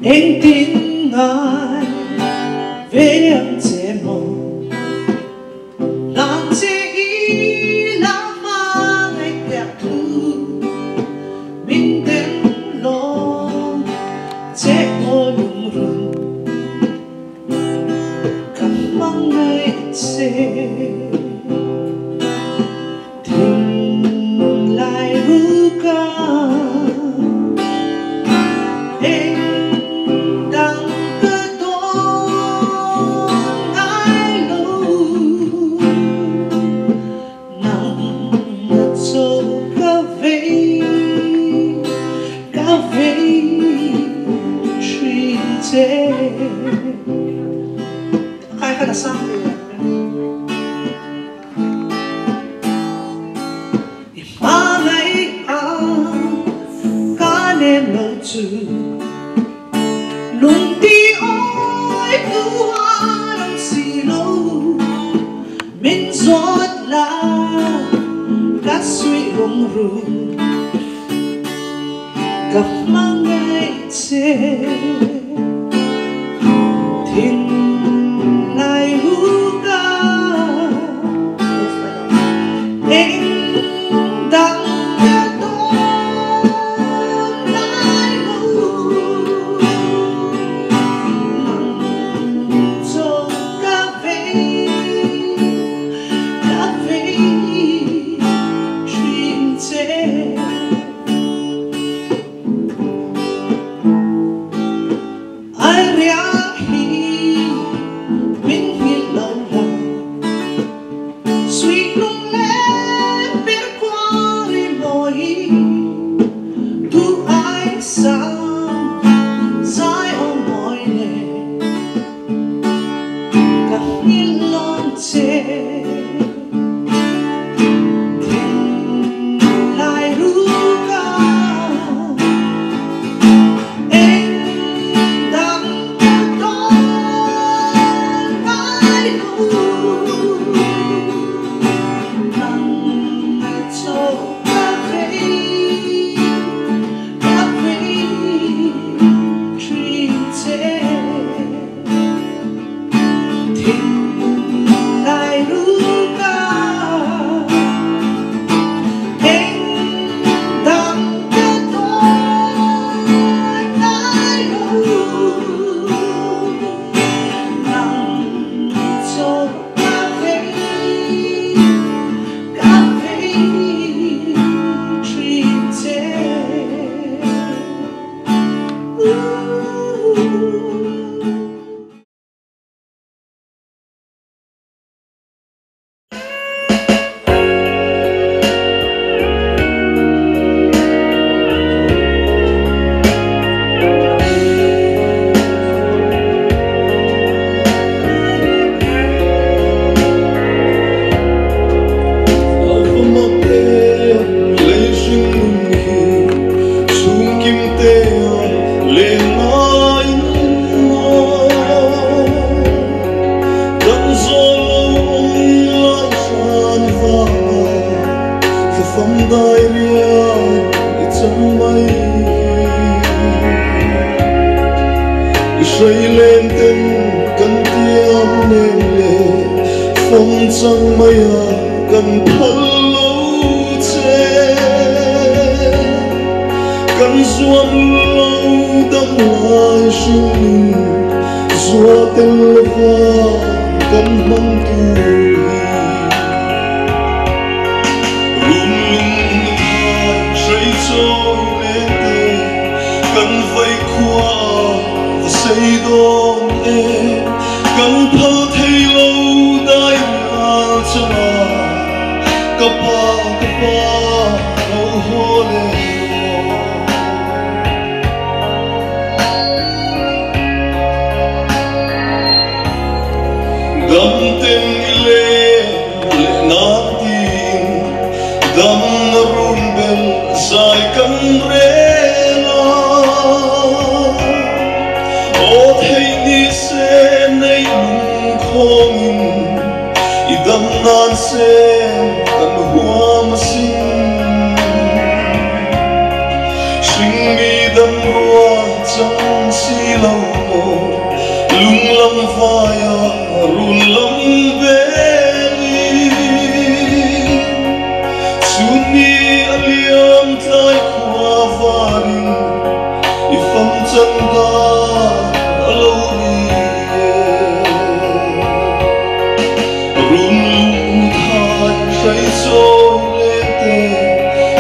anh tin ngài về anh chế mồ làm chế ý làm mà ngày kẹt thu mình đến lo chế ô lung rung cảm mong ngày chế thình lại hư ca khai khai là sao thì mà ngày cả nên lâu chữ lùng đi ôi cứ hoa đông xì lâu mình giọt là các suy rung rung gặp mang ngày chế thiên lại hú ca anh đang nghe tôi lại hú cho cà phê chuyện chế ai ria lên tên cần tiêm nên lệ phong trăng mây cần thân lâu chê cần duam lâu đâm lại sinh dùa tên lova cần mong tu cần vây qua và xây đón em cần thơ thấy lâu đai nhà cho mà capa lâu hô lên đâm tên lệ nát tin đâm run bel dài cần rê idam nan se kan hua masin sing mi dam rua chang si si lòng mồ lung lâm phai run lâm beli suni aliam tlai khua varin ifam chanda alori run lu thai say so lete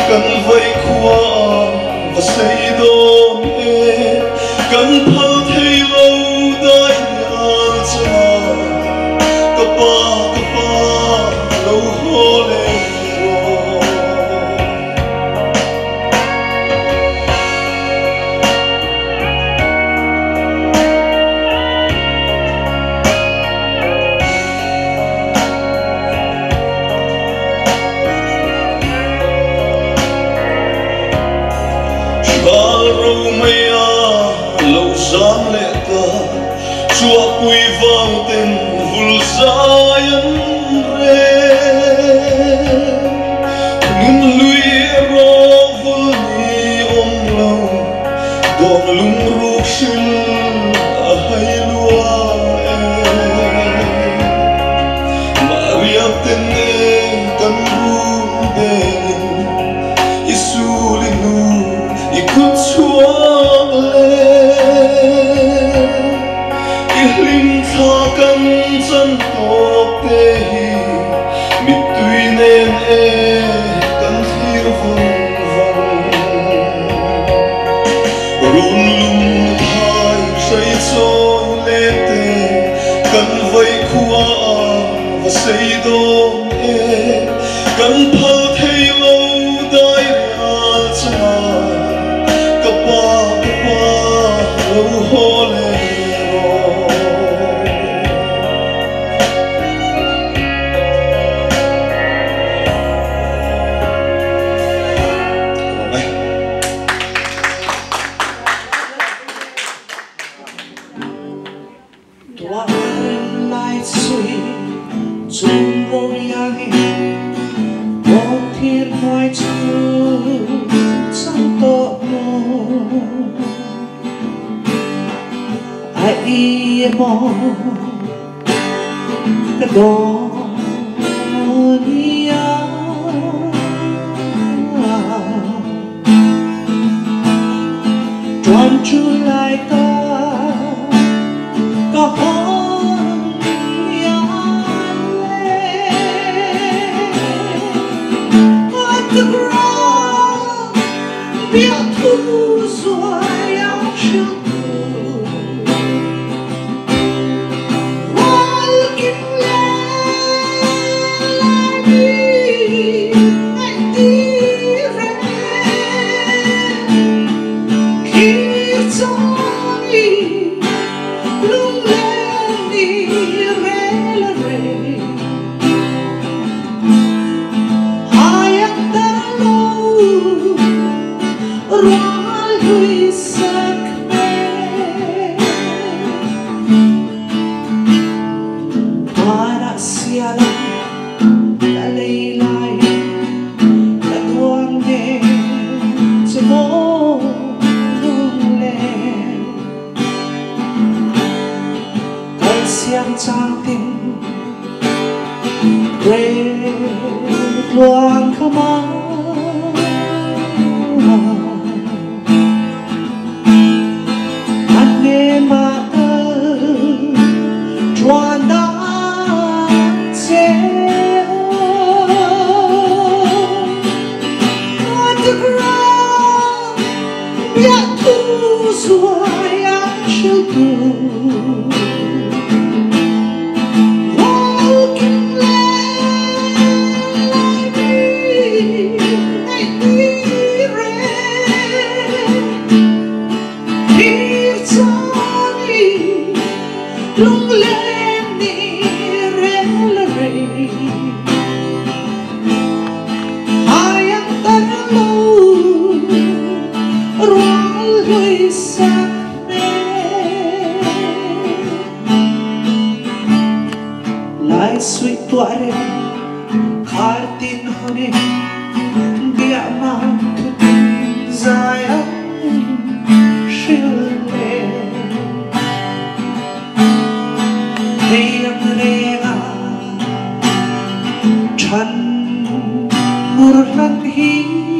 kan vai khua và say đôn kan phal thei lâu dai al cha kapa lâu hole Giang lệ ta chua quy vang tên vul zayan re nun lui ro vul ni om lâu dom lung ruk shil a hai lua Maria tên kan rum ben isulinu ikut suang le Lim tha kan chan tok te hi mit tui nen kan thir vang run lum thai say choi le te kan vai khua và say do kan phal thei lo dai al cha kapa lo hole Chung rô yang Bông thiên hoài chung Chẳng tốt mô Ai y mô Cái đó Ni à Toàn chú lại ta Có hôn The ground, biết thu rồi áo trước walking lại đi anh đi ra khi cho đi lung lên đi rẽ là rẽ Roal hui sak me Para sialang Dalaylay Katwang ne Tumong le Kal siang chang ting Red luang kamang Biết thu rồi áo chiều buồn walking lại đi anh đi ra khi cho đi lung lên đi rẽ là rẽ hai anh ta lâu roal hui sak me lai sui tuare khar tin hone bia mang dài shil le hi